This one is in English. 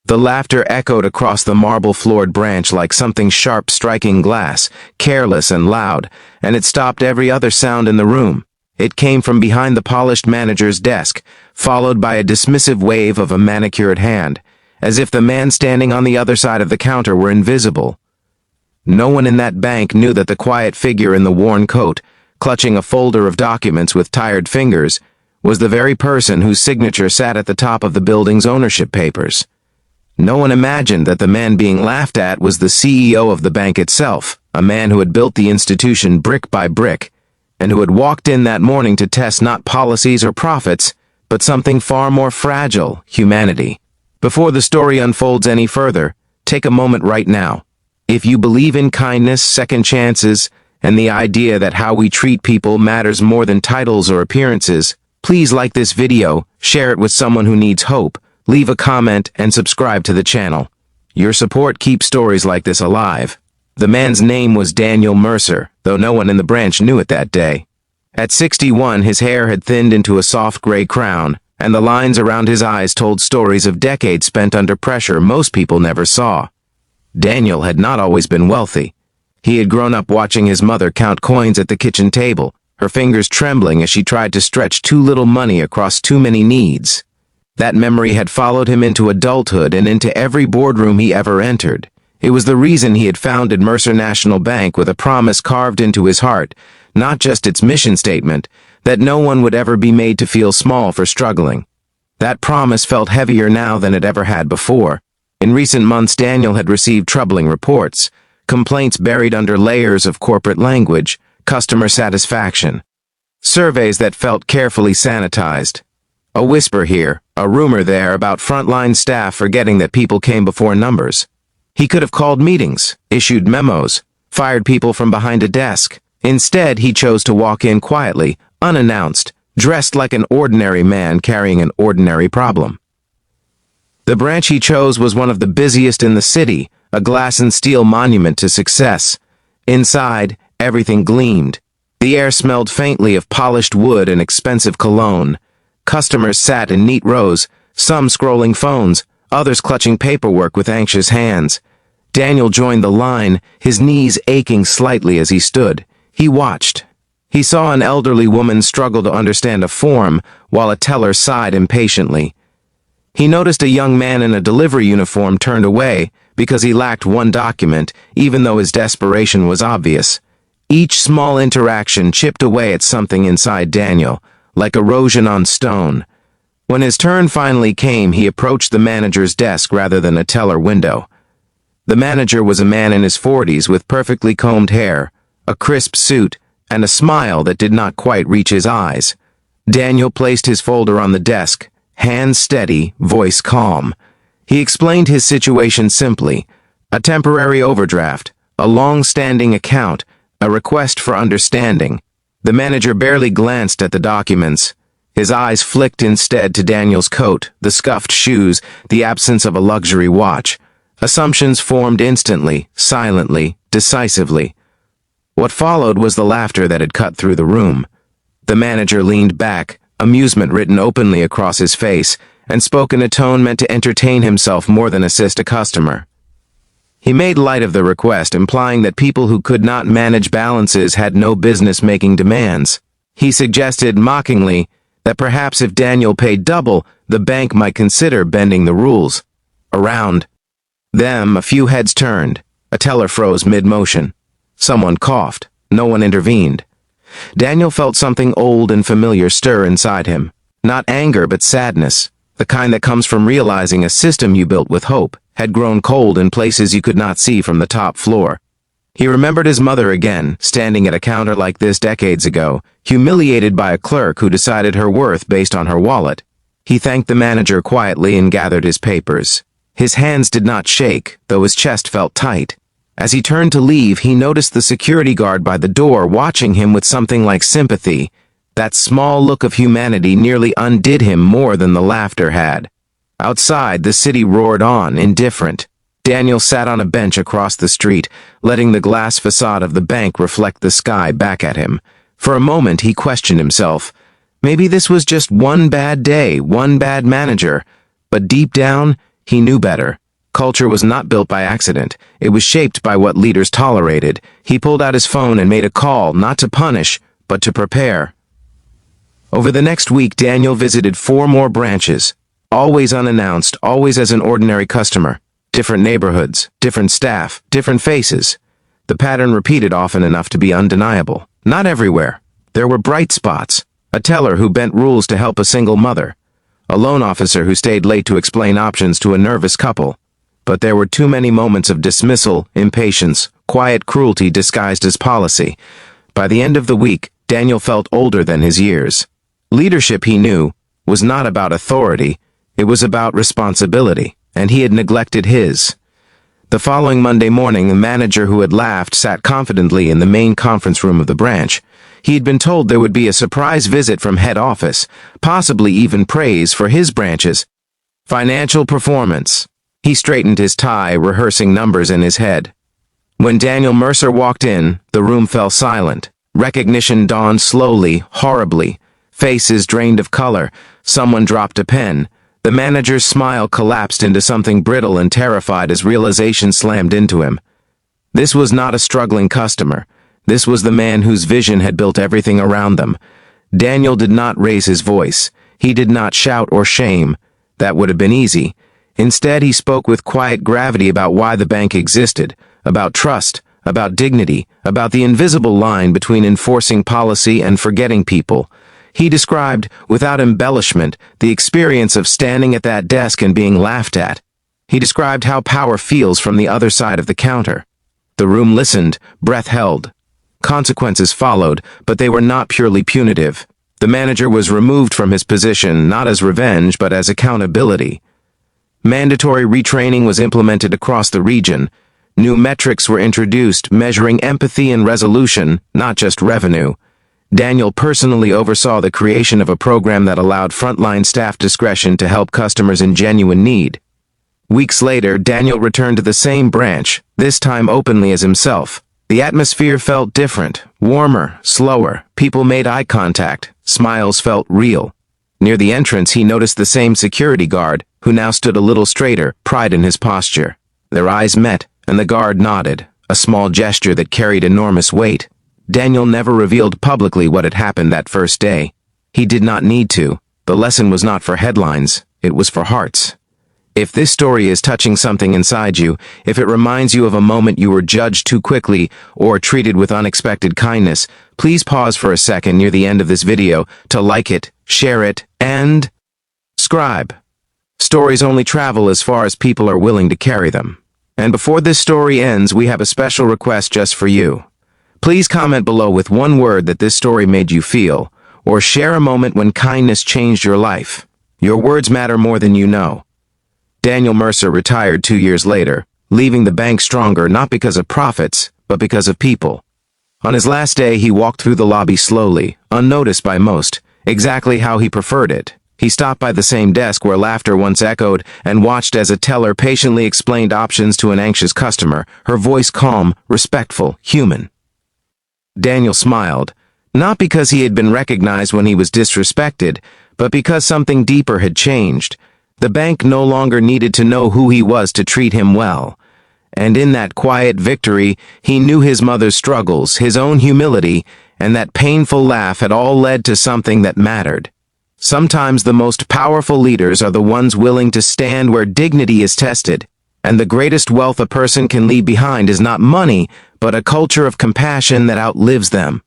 The laughter echoed across the marble-floored branch like something sharp striking glass, careless and loud, and it stopped every other sound in the room. It came from behind the polished manager's desk, followed by a dismissive wave of a manicured hand, as if the man standing on the other side of the counter were invisible. No one in that bank knew that the quiet figure in the worn coat, clutching a folder of documents with tired fingers, was the very person whose signature sat at the top of the building's ownership papers. No one imagined that the man being laughed at was the CEO of the bank itself, a man who had built the institution brick by brick, and who had walked in that morning to test not policies or profits, but something far more fragile, humanity. Before the story unfolds any further, take a moment right now. If you believe in kindness, second chances, and the idea that how we treat people matters more than titles or appearances, please like this video, share it with someone who needs hope, leave a comment, and subscribe to the channel. Your support keeps stories like this alive. The man's name was Daniel Mercer, though no one in the branch knew it that day. At 61, his hair had thinned into a soft gray crown, and the lines around his eyes told stories of decades spent under pressure most people never saw. Daniel had not always been wealthy. He had grown up watching his mother count coins at the kitchen table, her fingers trembling as she tried to stretch too little money across too many needs. That memory had followed him into adulthood and into every boardroom he ever entered. It was the reason he had founded Mercer National Bank with a promise carved into his heart, not just its mission statement, that no one would ever be made to feel small for struggling. That promise felt heavier now than it ever had before. In recent months, Daniel had received troubling reports, complaints buried under layers of corporate language, customer satisfaction, surveys that felt carefully sanitized. A whisper here, a rumor there about frontline staff forgetting that people came before numbers. He could have called meetings, issued memos, fired people from behind a desk. Instead, he chose to walk in quietly, unannounced, dressed like an ordinary man carrying an ordinary problem. The branch he chose was one of the busiest in the city, a glass and steel monument to success. Inside, everything gleamed. The air smelled faintly of polished wood and expensive cologne. Customers sat in neat rows, some scrolling phones, others clutching paperwork with anxious hands. Daniel joined the line, his knees aching slightly as he stood. He watched. He saw an elderly woman struggle to understand a form, while a teller sighed impatiently. He noticed a young man in a delivery uniform turned away because he lacked one document, even though his desperation was obvious. Each small interaction chipped away at something inside Daniel, like erosion on stone. When his turn finally came, he approached the manager's desk rather than a teller window. The manager was a man in his 40s with perfectly combed hair, a crisp suit, and a smile that did not quite reach his eyes. Daniel placed his folder on the desk, hands steady, voice calm. He explained his situation simply: a temporary overdraft, a long-standing account, a request for understanding. The manager barely glanced at the documents. His eyes flicked instead to Daniel's coat, the scuffed shoes, the absence of a luxury watch. Assumptions formed instantly, silently, decisively. What followed was the laughter that had cut through the room. The manager leaned back, amusement written openly across his face, and spoke in a tone meant to entertain himself more than assist a customer. He made light of the request, implying that people who could not manage balances had no business making demands. He suggested mockingly that perhaps if Daniel paid double, the bank might consider bending the rules. Around them, a few heads turned. A teller froze mid-motion. Someone coughed. No one intervened. Daniel felt something old and familiar stir inside him. Not anger, but sadness. The kind that comes from realizing a system you built with hope had grown cold in places you could not see from the top floor. He remembered his mother again, standing at a counter like this decades ago, humiliated by a clerk who decided her worth based on her wallet. He thanked the manager quietly and gathered his papers. His hands did not shake, though his chest felt tight. As he turned to leave, he noticed the security guard by the door watching him with something like sympathy. That small look of humanity nearly undid him more than the laughter had. Outside, the city roared on, indifferent. Daniel sat on a bench across the street, letting the glass facade of the bank reflect the sky back at him. For a moment, he questioned himself. Maybe this was just one bad day, one bad manager. But deep down, He knew better. Culture was not built by accident. It was shaped by what leaders tolerated. He pulled out his phone and made a call, not to punish, but to prepare. Over the next week, Daniel visited 4 more branches, always unannounced, always as an ordinary customer. Different neighborhoods, different staff, different faces. The pattern repeated often enough to be undeniable. Not everywhere. There were bright spots. A teller who bent rules to help a single mother. A loan officer who stayed late to explain options to a nervous couple. But there were too many moments of dismissal, impatience, quiet cruelty disguised as policy. By the end of the week, Daniel felt older than his years. Leadership, he knew, was not about authority. It was about responsibility, and he had neglected his. The following Monday morning, the manager who had laughed sat confidently in the main conference room of the branch. He had been told there would be a surprise visit from head office, possibly even praise for his branch's financial performance. He straightened his tie, rehearsing numbers in his head. When Daniel Mercer walked in, the room fell silent. Recognition dawned slowly, horribly. Faces drained of color. Someone dropped a pen. The manager's smile collapsed into something brittle and terrified as realization slammed into him. This was not a struggling customer. This was the man whose vision had built everything around them. Daniel did not raise his voice. He did not shout or shame. That would have been easy. Instead, he spoke with quiet gravity about why the bank existed, about trust, about dignity, about the invisible line between enforcing policy and forgetting people. He described, without embellishment, the experience of standing at that desk and being laughed at. He described how power feels from the other side of the counter. The room listened, breath held. Consequences followed, but they were not purely punitive. The manager was removed from his position, not as revenge, but as accountability. Mandatory retraining was implemented across the region. New metrics were introduced, measuring empathy and resolution, not just revenue. Daniel personally oversaw the creation of a program that allowed frontline staff discretion to help customers in genuine need. Weeks later, Daniel returned to the same branch, this time openly as himself. The atmosphere felt different, warmer, slower. People made eye contact. Smiles felt real. Near the entrance, he noticed the same security guard, who now stood a little straighter, pride in his posture. Their eyes met, and the guard nodded, a small gesture that carried enormous weight. Daniel never revealed publicly what had happened that first day. He did not need to. The lesson was not for headlines, it was for hearts. If this story is touching something inside you, if it reminds you of a moment you were judged too quickly or treated with unexpected kindness, please pause for a second near the end of this video to like it, share it, and subscribe. Stories only travel as far as people are willing to carry them. And before this story ends, we have a special request just for you. Please comment below with one word that this story made you feel, or share a moment when kindness changed your life. Your words matter more than you know. Daniel Mercer retired 2 years later, leaving the bank stronger not because of profits, but because of people. On his last day, he walked through the lobby slowly, unnoticed by most, exactly how he preferred it. He stopped by the same desk where laughter once echoed and watched as a teller patiently explained options to an anxious customer, her voice calm, respectful, human. Daniel smiled, not because he had been recognized when he was disrespected, but because something deeper had changed. The bank no longer needed to know who he was to treat him well. And in that quiet victory, he knew his mother's struggles, his own humility, and that painful laugh had all led to something that mattered. Sometimes the most powerful leaders are the ones willing to stand where dignity is tested, and the greatest wealth a person can leave behind is not money, but a culture of compassion that outlives them.